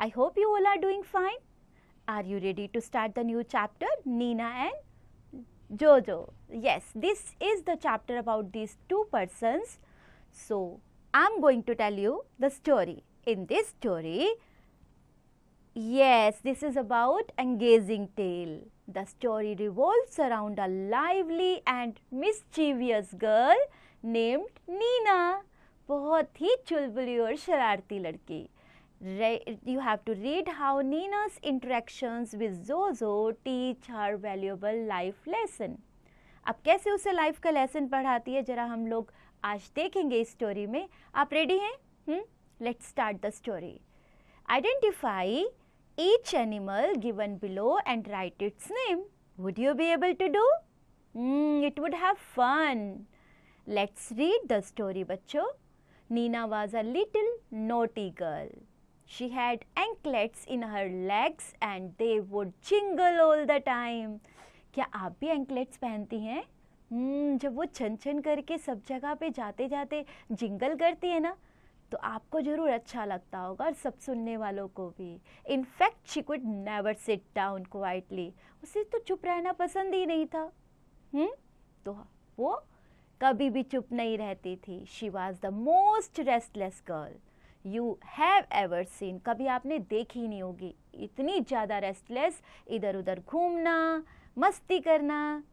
I hope you all are doing fine. Are you ready to start the new chapter, Nina and Jojo? Yes, this is the chapter about these two persons. So, I'm going to tell you the story. In this story, yes, this is about Engaging Tale. The story revolves around a lively and mischievous girl named Nina. बहुत ही चुलबुली और शरारती लड़की. You have to read how Nina's interactions with Jojo teach her valuable life lesson. अब कैसे उसे life का lesson पढ़ाती है जरा हम लोग आज देखेंगे इस स्टोरी में. आप रेडी हैं? Let's start the story. Identify each animal given below and write its name. Would you be able to do? It would have fun. Let's read the story, बच्चों. Nina was a little naughty girl. She had anklets in her legs and they would jingle all the time. क्या आप भी anklets पहनती हैं? जब वो छन छन करके सब जगह पे जाते जाते जिंगल करती है ना, तो आपको ज़रूर अच्छा लगता होगा और सब सुनने वालों को भी. In fact she could never sit down quietly. उसे तो चुप रहना पसंद ही नहीं था. तो वो कभी भी चुप नहीं रहती थी. She was the most restless girl you have ever seen. कभी आपने देखी नहीं होगी इतनी ज़्यादा रेस्टलेस. इधर उधर घूमना, मस्ती करना,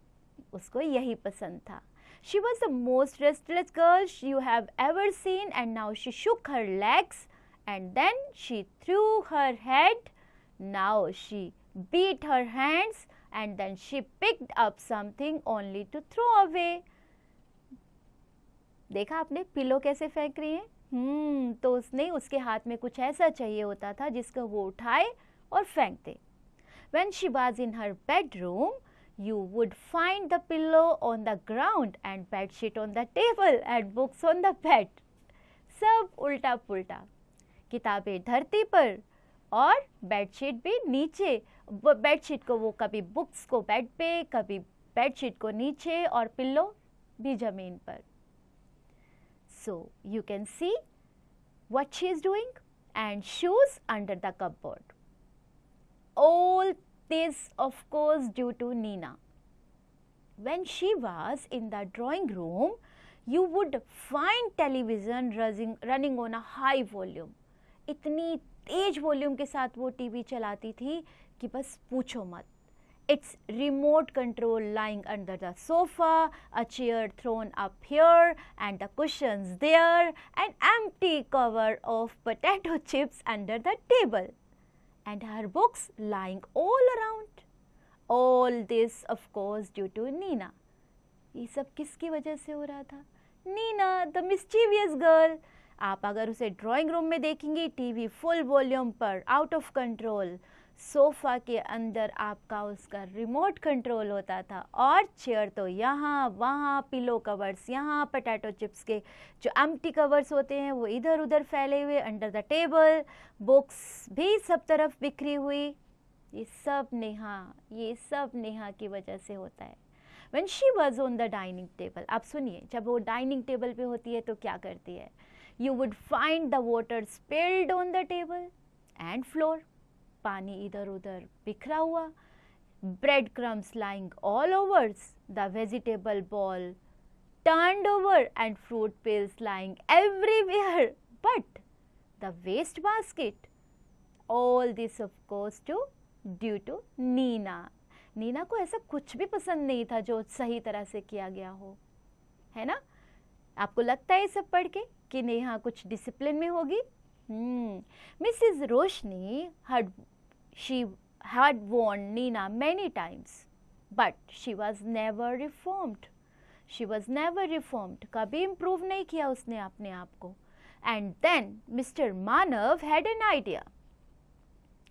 उसको यही पसंद था. She was the most restless girl you have ever seen, and now she shook her legs and then she threw her head. Now she beat her hands and then she picked up something only to throw away. देखा आपने pillow कैसे फेंक रही है? तो उसने उसके हाथ में कुछ ऐसा चाहिए होता था जिसको वो उठाए और फेंक दे. When she was in her bedroom, you would find the pillow on the ground and bedsheet on the table and books on the bed. सब उल्टा पुल्टा. किताबें धरती पर और बेडशीट भी नीचे. बेडशीट को वो कभी बुक्स को बेड पे, कभी बेडशीट को नीचे और पिल्लो भी ज़मीन पर. So you can see what she is doing. And shoes under the cupboard. All this, of course, due to Nina. When she was in the drawing room, you would find television running on a high volume. इतनी तेज volume के साथ वो TV चलाती थी कि बस पूछो मत. Its remote control lying under the sofa, a chair thrown up here and the cushions there, an empty cover of potato chips under the table. And her books lying all around. All this, of course, due to Nina. ये सब किसकी वजह से हो रहा था? Nina, the mischievous girl. आप अगर उसे ड्राइंग रूम में देखेंगी, टीवी फुल वॉल्यूम पर, आउट ऑफ कंट्रोल. सोफ़ा के अंदर आपका उसका रिमोट कंट्रोल होता था और चेयर तो यहाँ वहाँ, पिलो कवर्स यहाँ, पोटैटो चिप्स के जो एम्प्टी कवर्स होते हैं वो इधर उधर फैले हुए अंडर द टेबल, बुक्स भी सब तरफ बिखरी हुई. ये सब नेहा की वजह से होता है. When she was on the dining table, आप सुनिए, जब वो डाइनिंग टेबल पे होती है तो क्या करती है? You would find the water spilled on the table and floor. पानी इधर उधर बिखरा हुआ. Bread crumbs lying all over. The vegetable bowl turned over and fruit peels lying everywhere. But the waste basket. All this, of course, due to Nina. Neena को ऐसा कुछ भी पसंद नहीं था जो सही तरह से किया गया हो, है ना? आपको लगता है ये सब पढ़ के कि नेहा कुछ डिसिप्लिन में होगी? Mrs Roshni she had warned Nina many times, but she was never reformed. कभी इम्प्रूव नहीं किया उसने अपने आप को. And then Mr. Manav had an idea.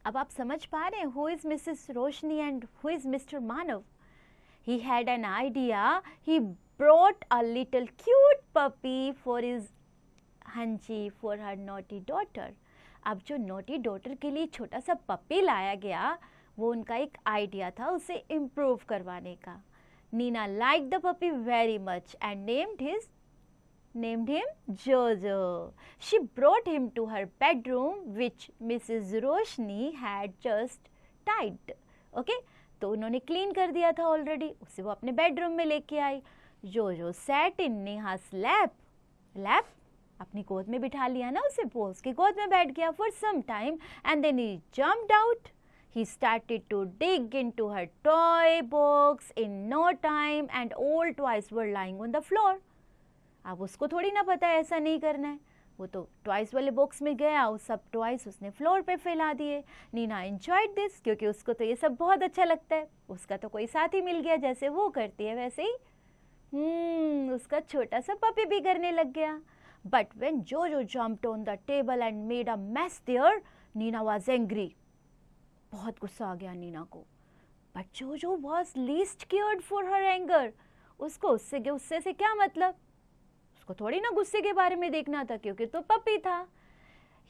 अब आप समझ पा रहे हैं who is Mrs. Roshni and who is Mr. Manav? He had an idea. He brought a little cute puppy for her naughty daughter. अब जो नोटी डॉटर के लिए छोटा सा पप्पी लाया गया, वो उनका एक आइडिया था उसे इम्प्रूव करवाने का. Neena liked the puppy very much and named his named him Jojo. She brought him to her bedroom which Mrs. Roshni had just tied. Okay? तो उन्होंने क्लीन कर दिया था ऑलरेडी, उसे वो अपने बेडरूम में लेके आई. जोजो सैट इन नेहा's lap अपनी गोद में बिठा लिया ना उसे, वो उसकी गोद में बैठ गया for some time and then he jumped out. He started to dig into her toy box in no time and all toys were lying on the floor. अब उसको थोड़ी ना पता है ऐसा नहीं करना है, वो तो टॉयज वाले बॉक्स में गया, वो सब टॉयज उसने फ्लोर पे फैला दिए. नीना एंजॉयड दिस, क्योंकि उसको तो ये सब बहुत अच्छा लगता है. उसका तो कोई साथी मिल गया, जैसे वो करती है वैसे ही उसका छोटा सा पपी भी करने लग गया. But when Jojo jumped on the table and made a mess there, Nina was angry. बहुत गुस्सा आ गया नीना को. But Jojo was least cared for her anger. उसको उससे गुस्से से क्या मतलब, उसको थोड़ी ना गुस्से के बारे में देखना था, क्योंकि तो पपी था.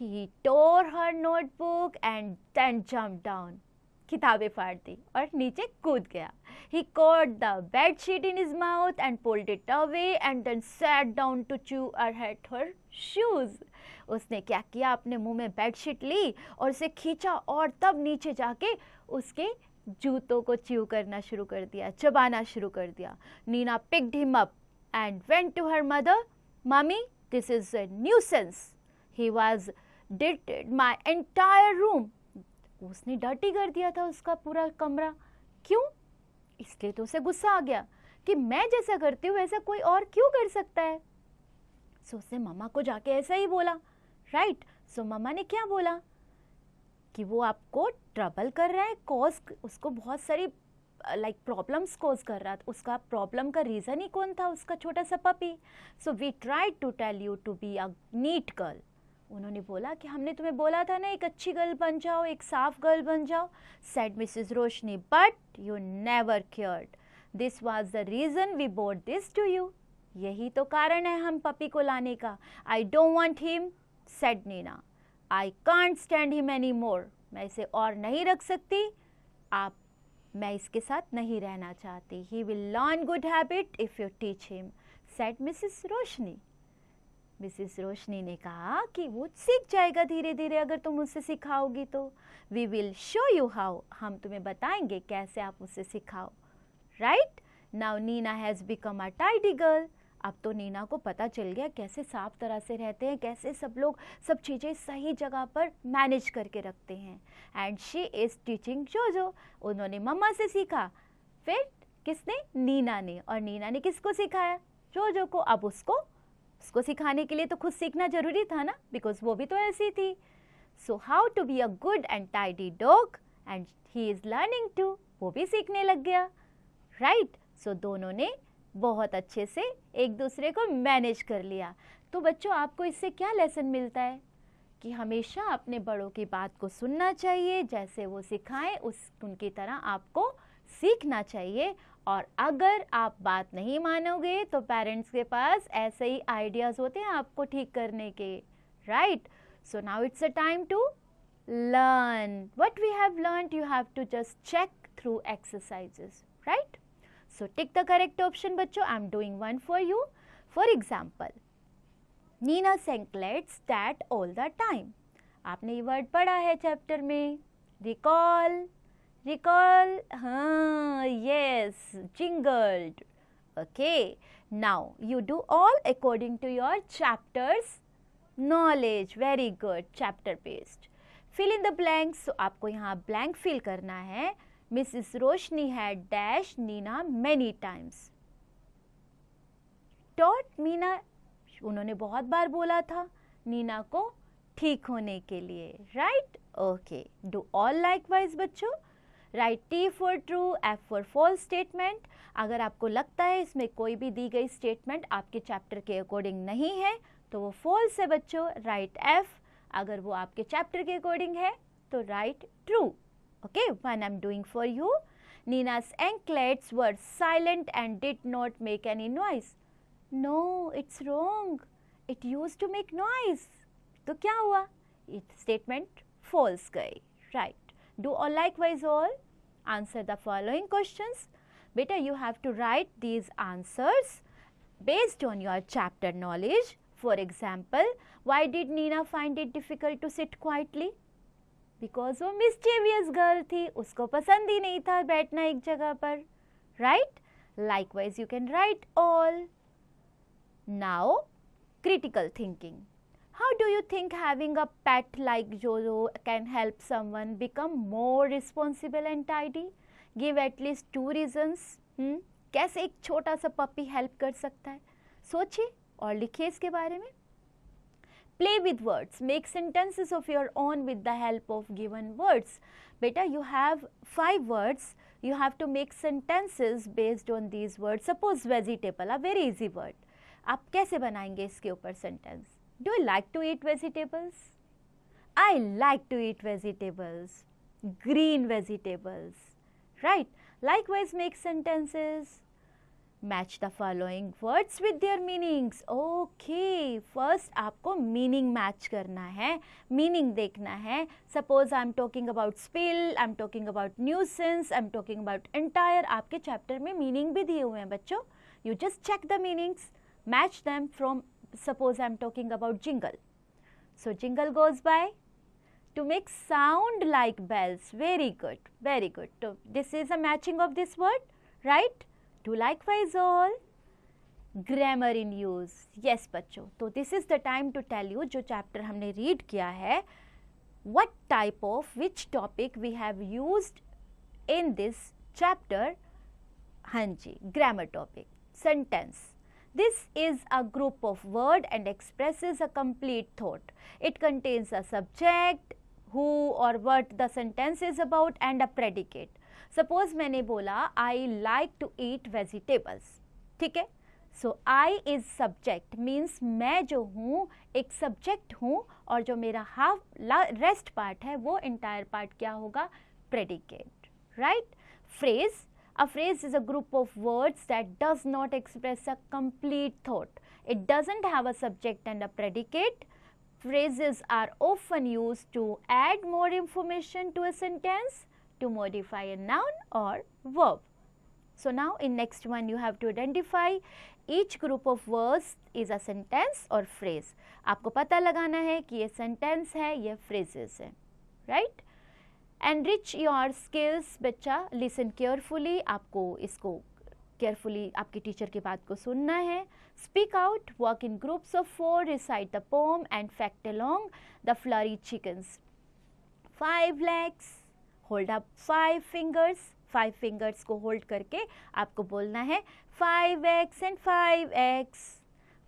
He tore her notebook and then jumped down. किताबें फाड़ दी और नीचे कूद गया. He caught the bed sheet in his mouth and pulled it away and then sat down to chew at her shoes. उसने क्या किया, अपने मुंह में बेड शीट ली और उसे खींचा और तब नीचे जाके उसके जूतों को च्यू करना शुरू कर दिया, चबाना शुरू कर दिया. Nina picked him up and went to her mother. Mommy, this is a nuisance. He was dirtied my entire room. उसने डर्टी कर दिया था उसका पूरा कमरा. क्यों? इसलिए तो उसे गुस्सा आ गया कि मैं जैसा करती हूँ वैसा कोई और क्यों कर सकता है. सो उसने मम्मा को जाके ऐसा ही बोला. राइट. सो मम्मा ने क्या बोला कि वो आपको ट्रबल कर रहा है, कॉज उसको बहुत सारी प्रॉब्लम्स कॉज कर रहा था. उसका प्रॉब्लम का रीज़न ही कौन था, उसका छोटा सा puppy. So we tried to tell you to be a neat girl. उन्होंने बोला कि हमने तुम्हें बोला था ना एक अच्छी गर्ल बन जाओ, एक साफ गर्ल बन जाओ. Said Mrs Roshni, but you never cared. This was the reason we bought this to you. यही तो कारण है हम पपी को लाने का. I don't want him, said Nina. I can't stand him any more. मैं इसे और नहीं रख सकती. मैं इसके साथ नहीं रहना चाहती. He will learn good habit if you teach him, said Mrs Roshni. Mrs Roshni ने कहा कि वो सीख जाएगा धीरे धीरे अगर तुम उससे सिखाओगी तो. We will show you how. हम तुम्हें बताएंगे कैसे आप उसे सिखाओ. Right. Now Nina has become a tidy girl. अब तो नीना को पता चल गया कैसे साफ तरह से रहते हैं, कैसे सब लोग सब चीज़ें सही जगह पर मैनेज करके रखते हैं. एंड शी इज़ टीचिंग जोजो. उन्होंने मम्मा से सीखा. फिर किसने? नीना ने. और नीना ने किसको सिखाया? जोजो को. अब उसको सिखाने के लिए तो खुद सीखना जरूरी था ना, बिकॉज वो भी तो ऐसी थी. So how to be a good and tidy dog, and he is learning too. वो भी सीखने लग गया. राइट. सो दोनों ने बहुत अच्छे से एक दूसरे को मैनेज कर लिया. तो बच्चों, आपको इससे क्या लेसन मिलता है कि हमेशा अपने बड़ों की बात को सुनना चाहिए, जैसे वो सिखाएं उनकी तरह आपको सीखना चाहिए. और अगर आप बात नहीं मानोगे तो पेरेंट्स के पास ऐसे ही आइडियाज़ होते हैं आपको ठीक करने के. Right. So now it's a time to learn. What we have learned you have to just check through exercises. Right. So tick the correct option बच्चों. I'm doing one for you. For example, Nina anklet sat all the time. आपने ये word पढ़ा है chapter में. Recall. हाँ, yes, jingled. Okay. Now you do all according to your chapter's knowledge. Very good. Chapter based. Fill in the blanks. So आपको यहाँ blank fill करना है. Mrs. Roshni had dashed Nina many times. Taught Nina, उन्होंने बहुत बार बोला था नीना को ठीक होने के लिए. Right. Okay. Do all likewise बच्चों. Right T for true, F for false statement. अगर आपको लगता है इसमें कोई भी दी गई स्टेटमेंट आपके चैप्टर के अकॉर्डिंग नहीं है तो वो फॉल्स है बच्चों. Right F. अगर वो आपके चैप्टर के अकॉर्डिंग है तो right true. Okay, one I'm doing for you. Nina's anklets were silent and did not make any noise. No, it's wrong. It used to make noise. तो क्या हुआ? It statement false गई. Right. Do all likewise all. Answer the following questions. Beta, you have to write these answers based on your chapter knowledge. For example, why did Nina find it difficult to sit quietly? Because वो mischievous girl थी, उसको पसंद ही नहीं था बैठना एक जगह पर, right? Likewise, you can write all. Now, critical thinking. How do you think having a pet like Jojo can help someone become more responsible and tidy? Give at least 2 reasons. कैसे एक छोटा सा पपी हेल्प कर सकता है? सोचिए और लिखिए इसके बारे में. Play with words. Make sentences of your own with the help of given words. Beta, you have 5 words. You have to make sentences based on these words. Suppose vegetable, a very easy word. आप कैसे बनाएंगे इसके ऊपर sentence? Do you like to eat vegetables? I like to eat vegetables. Green vegetables. Right? Likewise, make sentences. Match the following words with their meanings. Okay, first आपको meaning match करना है, meaning देखना है. Suppose I'm talking about spill, I'm talking about nuisance, I'm talking about entire. आपके chapter में meaning भी दिए हुए हैं बच्चों. You just check the meanings, match them from. Suppose I'm talking about jingle. So jingle goes by to make sound like bells. Very good, very good. So this is a matching of this word, right? Do likewise all. Grammar in use. Yes बच्चों, तो this is the time to tell you जो chapter हमने read किया है, what type of which topic we have used in this chapter. हाँ जी, grammar topic. Sentence. This is a group of word and expresses a complete thought. It contains a subject, who or what the sentence is about and a predicate. Suppose मैंने बोला I like to eat vegetables. ठीक है? So I is subject means मैं जो हूँ एक subject हूँ और जो मेरा rest part है वो entire part क्या होगा? Predicate. Right? Phrase. A phrase is a group of words that does not express a complete thought. It doesn't have a subject and a predicate. Phrases are often used to add more information to a sentence, to modify a noun or verb. So now in next one you have to identify each group of words is a sentence or phrase. आपको पता लगाना है कि ये sentence है, ये phrases है, right? Enrich your skills बच्चा, listen carefully. आपको इसको carefully आपकी टीचर की बात को सुनना है. Speak out, work in groups of 4, recite the poem and fact along. The flurry chickens. 5 legs, hold up 5 fingers. 5 fingers को hold करके आपको बोलना है 5x and 5x.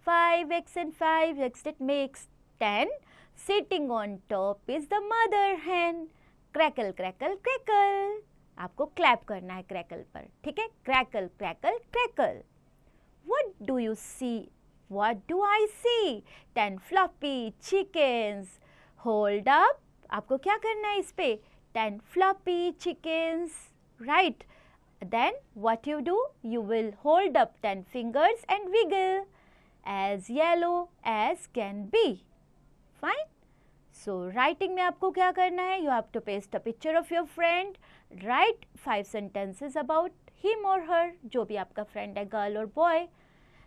5x and 5x, that makes 10. Sitting on top is the mother hen. Crackle crackle crackle, आपको clap करना है crackle पर, ठीक है? Crackle crackle crackle. What do you see? What do I see? 10 fluffy chickens. Hold up. आपको क्या करना है इस पे? 10 fluffy chickens. Right. Then what you do? You will hold up 10 fingers and wiggle as yellow as can be. Fine. So writing में आपको क्या करना है? You have to paste a picture of your friend. Write 5 sentences about him or her, जो भी आपका friend है, girl or boy.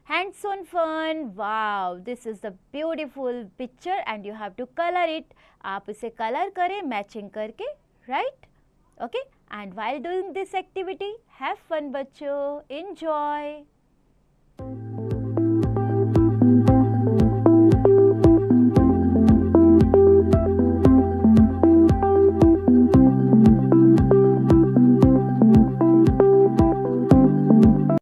Hands on fun. Wow, this is the beautiful picture and you have to color it. आप इसे color करें matching करके, right? Okay. And while doing this activity, have fun बच्चों. Enjoy.